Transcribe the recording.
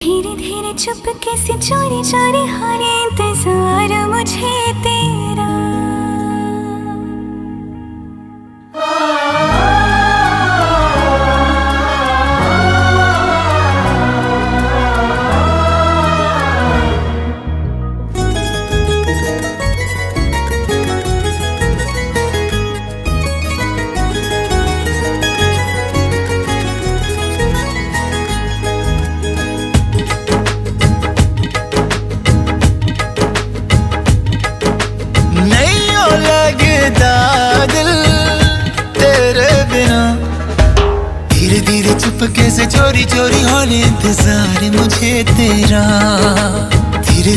धीरे धीरे चुपके से चोरी चोरी हो रे इंतजार मुझे तेरा। दिल तेरे बिना धीरे धीरे चुपके से चोरी चोरी होने इंतजार मुझे तेरा। धीरे धीरे